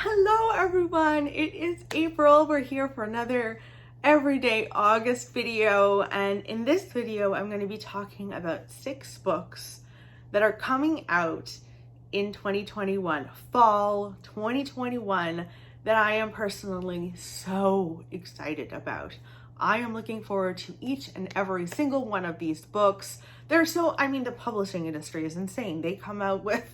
Hello everyone, it is April. We're here for another everyday August video, and in this video I'm going to be talking about 6 books that are coming out in 2021, fall 2021, that I am personally so excited about. I am looking forward to each and every single one of these books. The publishing industry is insane. They come out with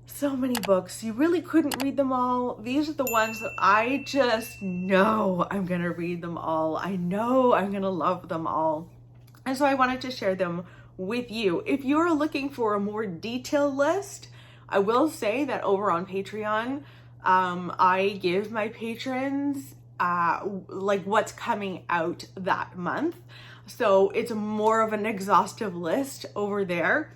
so many books. You really couldn't read them all. These are the ones that I just know I'm gonna read them all. I know I'm gonna love them all. And so I wanted to share them with you. If you're looking for a more detailed list, I will say that over on Patreon, I give my patrons like what's coming out that month. So it's more of an exhaustive list over there.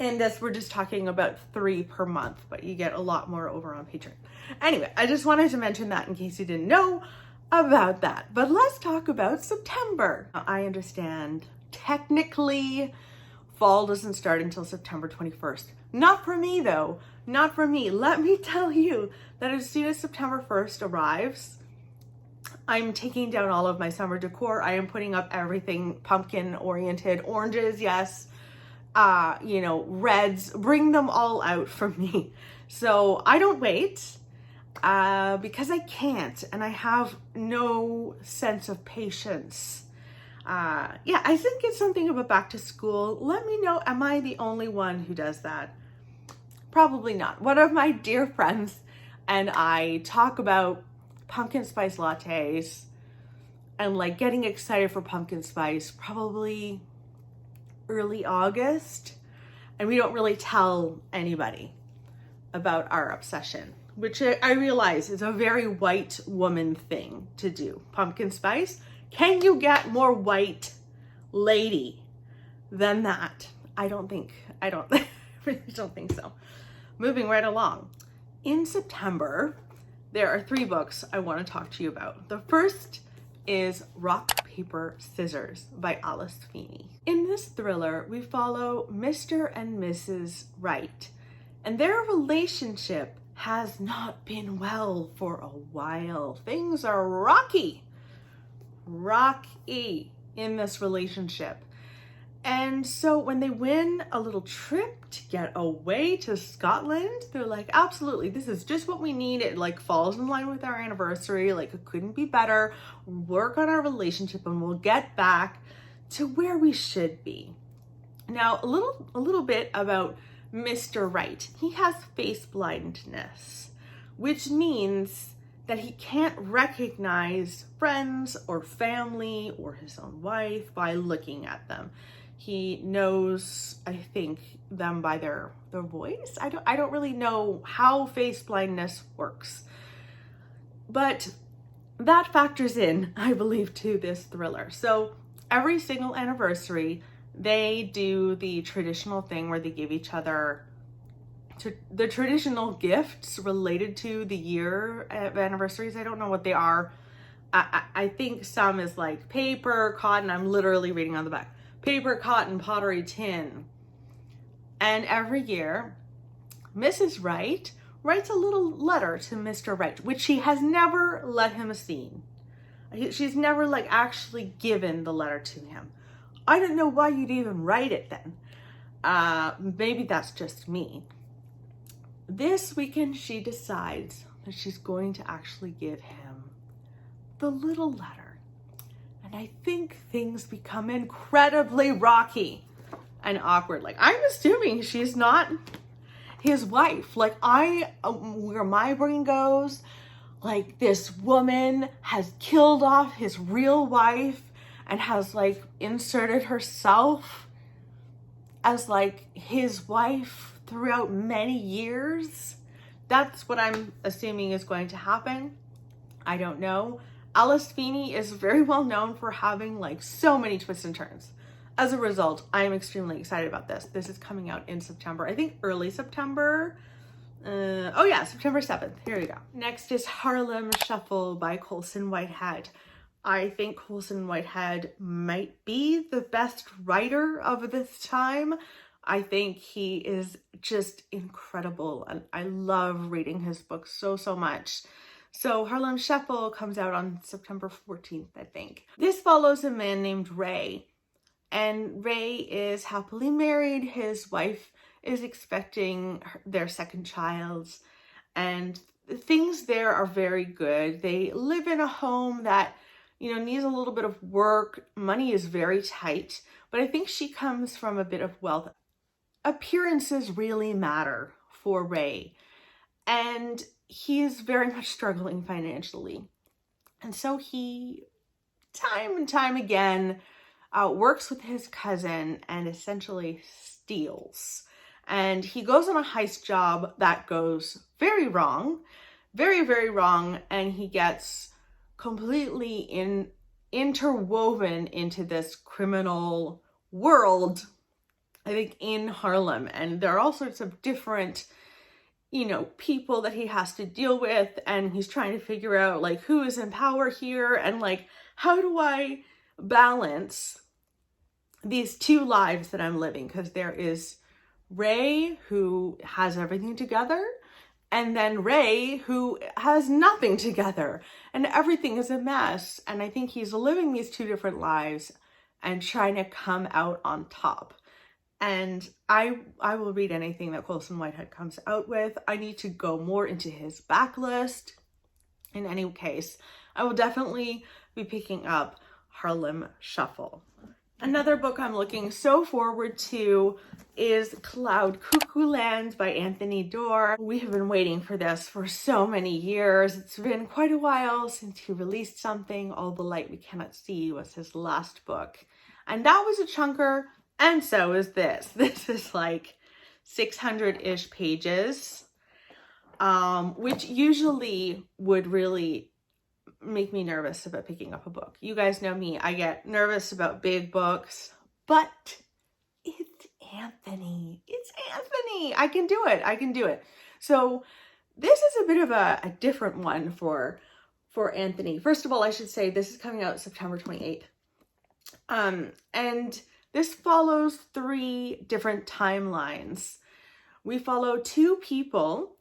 And this, we're just talking about 3 per month, but you get a lot more over on Patreon. Anyway, I just wanted to mention that in case you didn't know about that. But let's talk about September. I understand technically fall doesn't start until September 21st. Not for me though, not for me. Let me tell you that as soon as September 1st arrives, I'm taking down all of my summer decor. I am putting up everything pumpkin oriented, oranges, yes. Reds, bring them all out for me. So I don't wait because I can't, and I have no sense of patience. I think it's something of a back to school. Let me know, am I the only one who does that? Probably not. One of my dear friends and I talk about pumpkin spice lattes and like getting excited for pumpkin spice probably early August, and we don't really tell anybody about our obsession, which I realize is a very white woman thing to do. Pumpkin spice, can you get more white lady than that? I really don't think so. Moving right along. In September, there are 3 books I want to talk to you about. The first is Rock, Paper, Scissors by Alice Feeney. In this thriller, we follow Mr. and Mrs. Wright, and their relationship has not been well for a while. Things are rocky in this relationship. And so when they win a little trip to get away to Scotland, they're like, absolutely, this is just what we need. It like falls in line with our anniversary. Like it couldn't be better. Work on our relationship and we'll get back to where we should be. Now, a little bit about Mr. Wright. He has face blindness, which means that he can't recognize friends or family or his own wife by looking at them. He knows, I think, them by their voice. I don't really know how face blindness works, but that factors in, I believe, to this thriller. So every single anniversary, they do the traditional thing where they give each other the traditional gifts related to the year of anniversaries. I don't know what they are. I think some is like paper, cotton. I'm literally reading on the back. Paper, cotton, pottery, tin. And every year, Mrs. Wright writes a little letter to Mr. Wright, which she has never let him see. She's never like actually given the letter to him. I don't know why you'd even write it then. Maybe that's just me. This weekend, she decides that she's going to actually give him the little letter. And I think things become incredibly rocky and awkward. Like, I'm assuming she's not his wife. Like, where my brain goes, like, this woman has killed off his real wife and has, like, inserted herself as, like, his wife throughout many years. That's what I'm assuming is going to happen. I don't know. Alice Feeney is very well known for having like so many twists and turns. As a result, I am extremely excited about this. This is coming out in September. I think early September. September 7th. Here we go. Next is Harlem Shuffle by Colson Whitehead. I think Colson Whitehead might be the best writer of this time. I think he is just incredible, and I love reading his books so, so much. So Harlem Shuffle comes out on September 14th, I think. This follows a man named Ray, and Ray is happily married. His wife is expecting their second child, and things there are very good. They live in a home that, you know, needs a little bit of work. Money is very tight, but I think she comes from a bit of wealth. Appearances really matter for Ray, and he is very much struggling financially. And so he, time and time again, works with his cousin and essentially steals. And he goes on a heist job that goes very wrong, very, very wrong, and he gets completely interwoven into this criminal world, I think, in Harlem. And there are all sorts of different, you know, people that he has to deal with, and he's trying to figure out like who is in power here, and like, how do I balance these two lives that I'm living? Because there is Ray, who has everything together, and then Ray, who has nothing together, and everything is a mess. And I think he's living these two different lives and trying to come out on top. And I will read anything that Colson Whitehead comes out with. I need to go more into his backlist. In any case, I will definitely be picking up Harlem Shuffle. Another book I'm looking so forward to is Cloud Cuckoo Land by Anthony Doerr. We have been waiting for this for so many years. It's been quite a while since he released something. All the Light We Cannot See was his last book. And that was a chunker, and so is this. This is like 600-ish pages, which usually would really make me nervous about picking up a book. You guys know me, I get nervous about big books, but it's Anthony. It's Anthony. I can do it. I can do it. So this is a bit of a different one for Anthony. First of all, I should say this is coming out September 28th. And this follows 3 different timelines. We follow 2 people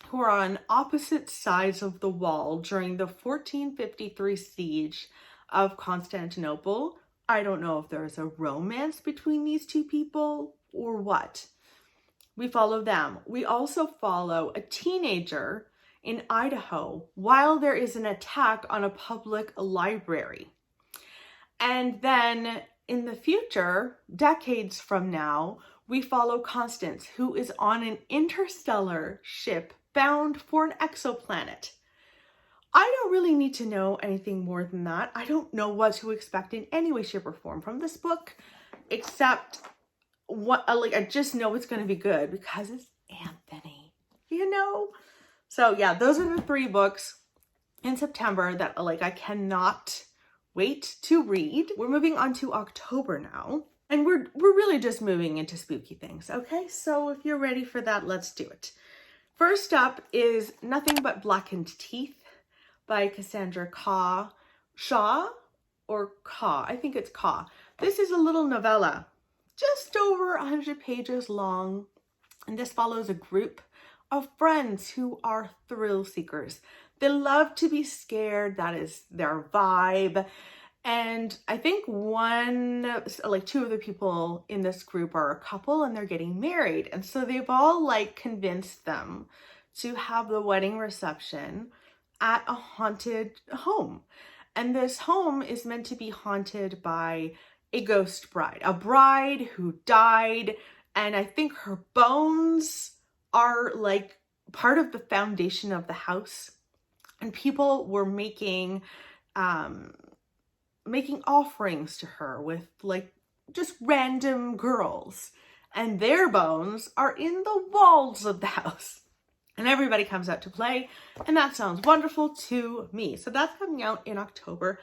who are on opposite sides of the wall during the 1453 siege of Constantinople. I don't know if there is a romance between these 2 people or what. We follow them. We also follow a teenager in Idaho while there is an attack on a public library. And then in the future, decades from now, we follow Constance, who is on an interstellar ship bound for an exoplanet. I don't really need to know anything more than that. I don't know what to expect in any way, shape, or form from this book, except I just know it's going to be good because it's Anthony, you know? So yeah, those are the 3 books in September that I cannot wait to read. We're moving on to October now, and we're really just moving into spooky things, okay? So if you're ready for that, let's do it. First up is Nothing But Blackened Teeth by Cassandra Shaw, or Caw. I think it's Caw. This is a little novella, just over 100 pages long, and this follows a group of friends who are thrill seekers. They love to be scared. That is their vibe. And I think 2 of the people in this group are a couple, and they're getting married. And so they've all convinced them to have the wedding reception at a haunted home. And this home is meant to be haunted by a ghost bride, a bride who died. And I think her bones are part of the foundation of the house. And people were making offerings to her with just random girls, and their bones are in the walls of the house, and everybody comes out to play, and that sounds wonderful to me. So that's coming out in October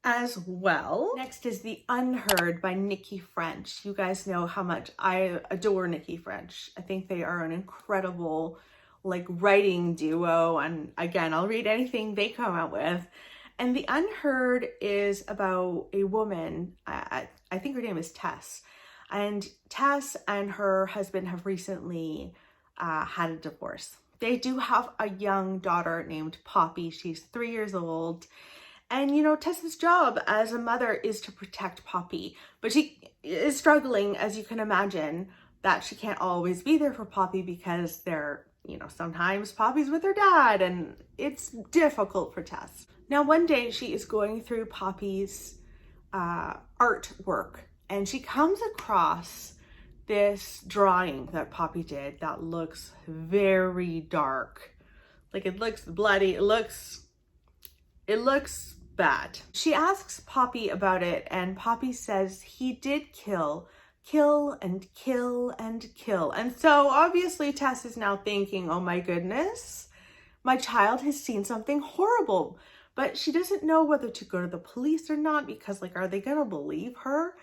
as well. Next is The Unheard by Nikki French. You guys know how much I adore Nikki French. I think they are an incredible writing duo, and again, I'll read anything they come out with. And The Unheard is about a woman, I think her name is Tess, And Tess and her husband have recently had a divorce. They do have a young daughter named Poppy. She's 3 years old. And, you know, Tessa's job as a mother is to protect Poppy. But she is struggling, as you can imagine, that she can't always be there for Poppy because they're, you know, sometimes Poppy's with her dad and it's difficult for Tess. Now, one day she is going through Poppy's artwork and she comes across this drawing that Poppy did that looks very dark. Like, it looks bloody, it looks bad. She asks Poppy about it and Poppy says he did kill and kill and kill. And so obviously Tess is now thinking, oh my goodness, my child has seen something horrible. But she doesn't know whether to go to the police or not because, like, are they gonna believe her?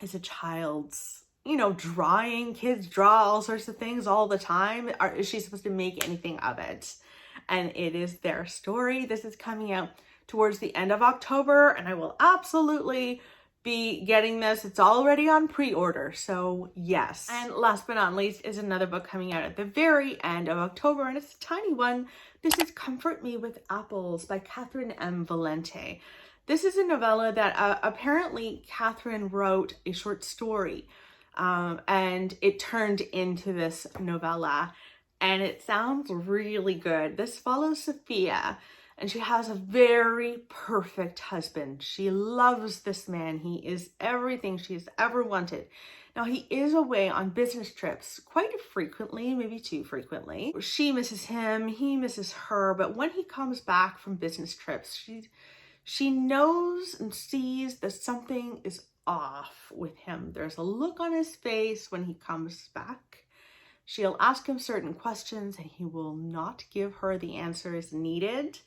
Is a child's, you know, drawing, kids draw all sorts of things all the time. Is she supposed to make anything of it? And it is their story. This is coming out towards the end of October and I will absolutely be getting this. It's already on pre-order, so yes. And last but not least is another book coming out at the very end of October, and it's a tiny one. This is Comfort Me with Apples by Catherine M. Valente. This is a novella that apparently Catherine wrote a short story and it turned into this novella, and it sounds really good. This follows Sophia, and she has a very perfect husband. She loves this man. He is everything she's ever wanted. Now, he is away on business trips quite frequently, maybe too frequently. She misses him, he misses her, but when he comes back from business trips, she knows and sees that something is off with him. There's a look on his face when he comes back. She'll ask him certain questions and he will not give her the answers needed.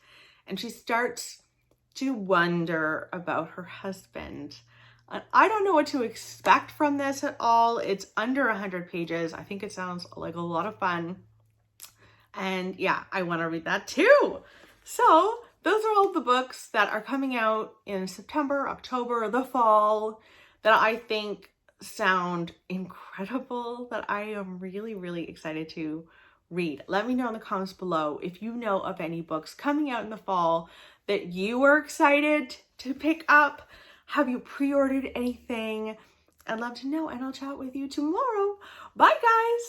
And she starts to wonder about her husband. I don't know what to expect from this at all. It's under 100 pages. I think it sounds like a lot of fun. And yeah, I want to read that too. So those are all the books that are coming out in September, October, the fall, that I think sound incredible, that I am really, really excited to read. Let me know in the comments below if you know of any books coming out in the fall that you are excited to pick up. Have you pre-ordered anything? I'd love to know, and I'll chat with you tomorrow. Bye, guys.